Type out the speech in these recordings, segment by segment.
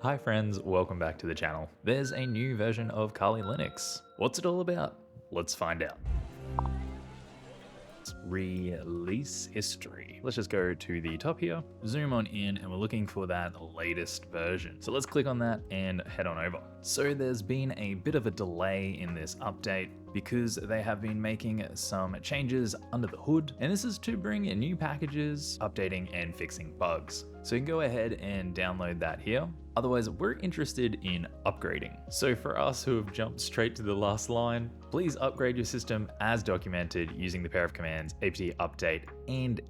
Hi friends, welcome back to the channel. There's a new version of Kali Linux. What's it all about? Let's find out. Release history. Let's just go to the top here, zoom on in, and we're looking for that latest version. So let's click on that and head on over. So there's been a bit of a delay in this update because they have been making some changes under the hood, and this is to bring in new packages, updating and fixing bugs. So you can go ahead and download that here. Otherwise, we're interested in upgrading. So for us who have jumped straight to the last line, please upgrade your system as documented using the pair of commands apt update and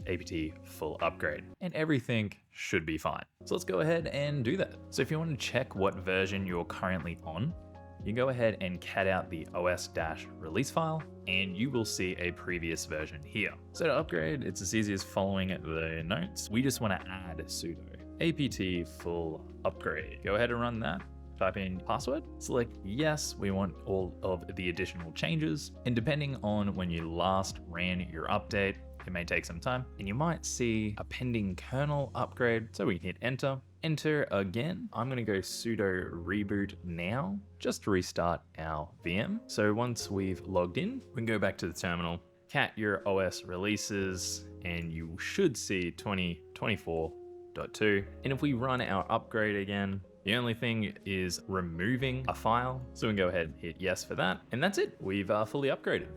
apt full upgrade, and everything should be fine. So let's go ahead and do that. So if you want to check what version you're currently on, you can go ahead and cat out the os-release file and you will see a previous version here. So to upgrade, it's as easy as following the notes. We just want to add sudo apt full upgrade. Go ahead and run that. Type in password, select yes, we want all of the additional changes. And depending on when you last ran your update, it may take some time and you might see a pending kernel upgrade. So we can hit enter. Enter again. I'm going to go sudo reboot now just to restart our VM. So once we've logged in, we can go back to the terminal, cat your OS releases, and you should see 2024.2. And if we run our upgrade again, the only thing is removing a file. So we can go ahead and hit yes for that. And that's it. We've fully upgraded.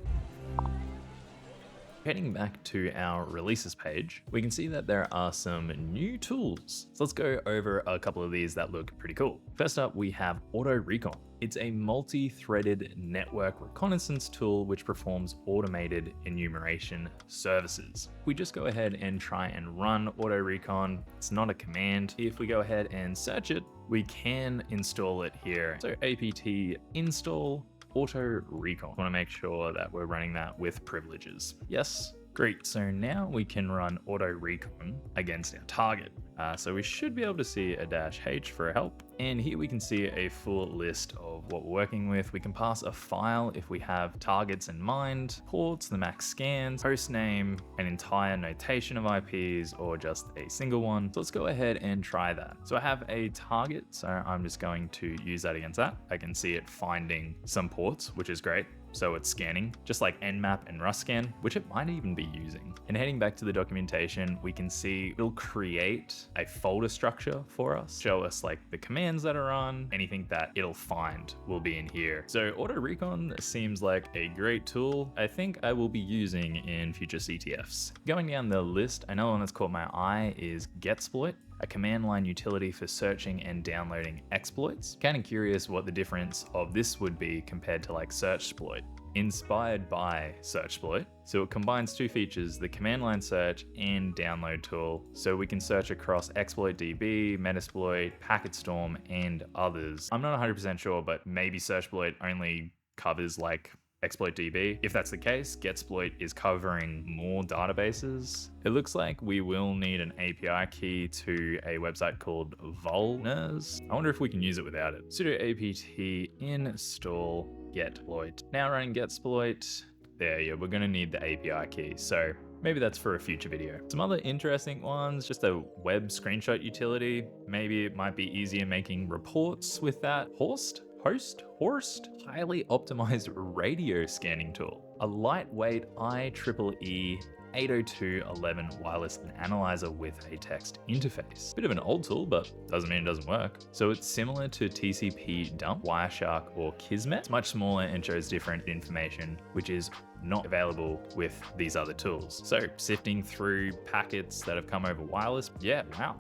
Heading back to our releases page, we can see that there are some new tools. So let's go over a couple of these that look pretty cool. First up, we have Autorecon. It's a multi-threaded network reconnaissance tool which performs automated enumeration services. We just go ahead and try and run Autorecon. It's not a command. If we go ahead and search it, we can install it here. So apt install Autorecon. Want to make sure that we're running that with privileges. Yes, great. So now we can run Autorecon against our target. So we should be able to see a -H for help. And here we can see a full list of what we're working with. We can pass a file if we have targets in mind, ports, the max scans, host name, an entire notation of IPs, or just a single one. So let's go ahead and try that. So I have a target, so I'm just going to use that against that. I can see it finding some ports, which is great. So it's scanning, just like Nmap and rustscan, which it might even be using. And heading back to the documentation, we can see it'll create a folder structure for us, show us like the commands that are on, anything that it'll find will be in here. So Autorecon seems like a great tool. I think I will be using in future CTFs. Going down the list, another one that's caught my eye is getsploit, a command line utility for searching and downloading exploits. Kind of curious what the difference of this would be compared to like searchsploit. Inspired by searchsploit. So it combines two features, the command line search and download tool. So we can search across exploitdb, metasploit, packetstorm, and others. I'm not 100% sure, but maybe searchsploit only covers like exploitdb. If that's the case, getsploit is covering more databases. It looks like we will need an API key to a website called Vulners. I wonder if we can use it without it. Sudo apt install getsploit. Now running getsploit. There, yeah, we're gonna need the API key. So maybe that's for a future video. Some other interesting ones, just a web screenshot utility. Maybe it might be easier making reports with that. Horst, highly optimized radio scanning tool. A lightweight IEEE 802.11 wireless analyzer with a text interface. Bit of an old tool, but doesn't mean it doesn't work. So it's similar to TCP dump, Wireshark, or Kismet. It's much smaller and shows different information, which is not available with these other tools. So sifting through packets that have come over wireless, yeah, wow.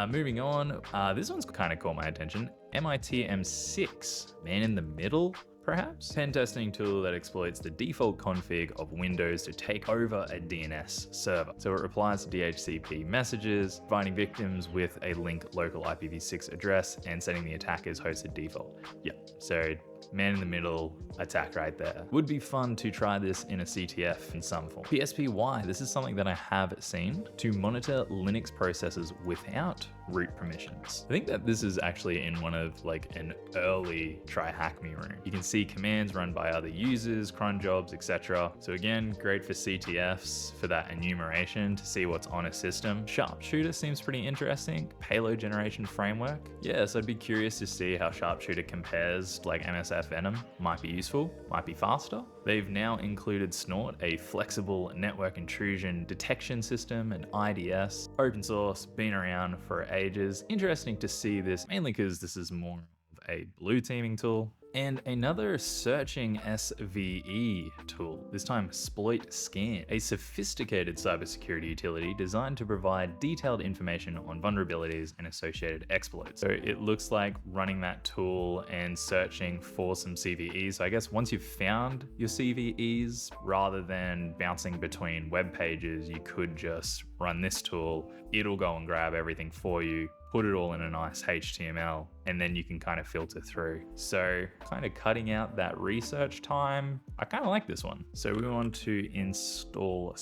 Moving on, this one's kind of caught my attention. MIT M6, man in the middle, perhaps? Pen testing tool that exploits the default config of Windows to take over a DNS server. So it replies to DHCP messages, providing victims with a linked local IPv6 address and setting the attacker's hosted default. Yeah, so man-in-the-middle attack right there. Would be fun to try this in a CTF in some form. PSPY, this is something that I have seen to monitor Linux processes without root permissions. I think that this is actually in one of like an early try hack me room. You can see commands run by other users, cron jobs, etc. So again, great for CTFs for that enumeration to see what's on a system. Sharpshooter seems pretty interesting. Payload generation framework. Yes, I'd be curious to see how Sharpshooter compares to like MSF Venom. Might be useful, might be faster. They've now included Snort, a flexible network intrusion detection system, and IDS. Open source, been around for ages. Interesting to see this, mainly because this is more of a blue teaming tool. And another searching SVE tool, this time spolitscan, a sophisticated cybersecurity utility designed to provide detailed information on vulnerabilities and associated exploits. So it looks like running that tool and searching for some CVEs. So I guess once you've found your CVEs, rather than bouncing between web pages, you could just run this tool. It'll go and grab everything for you, put it all in a nice HTML, and then you can kind of filter through. So kind of cutting out that research time. I kind of like this one. So we want to install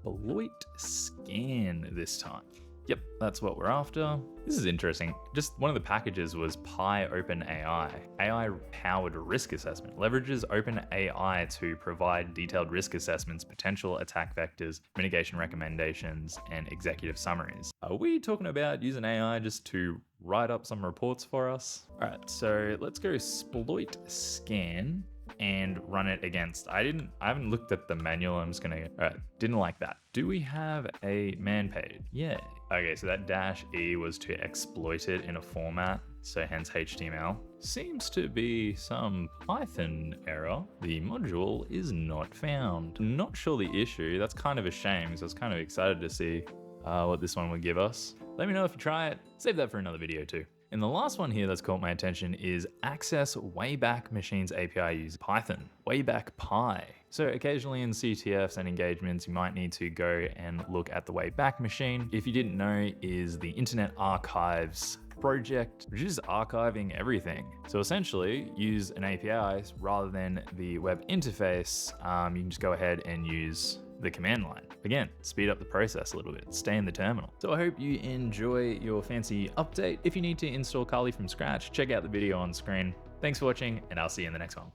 spolitscan this time. Yep, that's what we're after. This is interesting. Just one of the packages was PyOpenAI, AI-powered risk assessment. Leverages OpenAI to provide detailed risk assessments, potential attack vectors, mitigation recommendations, and executive summaries. Are we talking about using AI just to write up some reports for us? All right, so let's go spolitscan and run it against. I haven't looked at the manual. I'm just gonna, all right, didn't like that. Do we have a man page? Yeah. Okay, so that -E was to exploit it in a format, so hence HTML. Seems to be some Python error. The module is not found. Not sure the issue. That's kind of a shame, so I was kind of excited to see what this one would give us. Let me know if you try it. Save that for another video too. And the last one here that's caught my attention is access Wayback Machines API using Python, Wayback Pi. So occasionally in CTFs and engagements, you might need to go and look at the Wayback Machine. If you didn't know, is the Internet Archive's project, which is archiving everything. So essentially, use an API rather than the web interface. You can just go ahead and use the command line. Again, speed up the process a little bit, stay in the terminal. So I hope you enjoy your fancy update. If you need to install Kali from scratch, check out the video on screen. Thanks for watching, and I'll see you in the next one.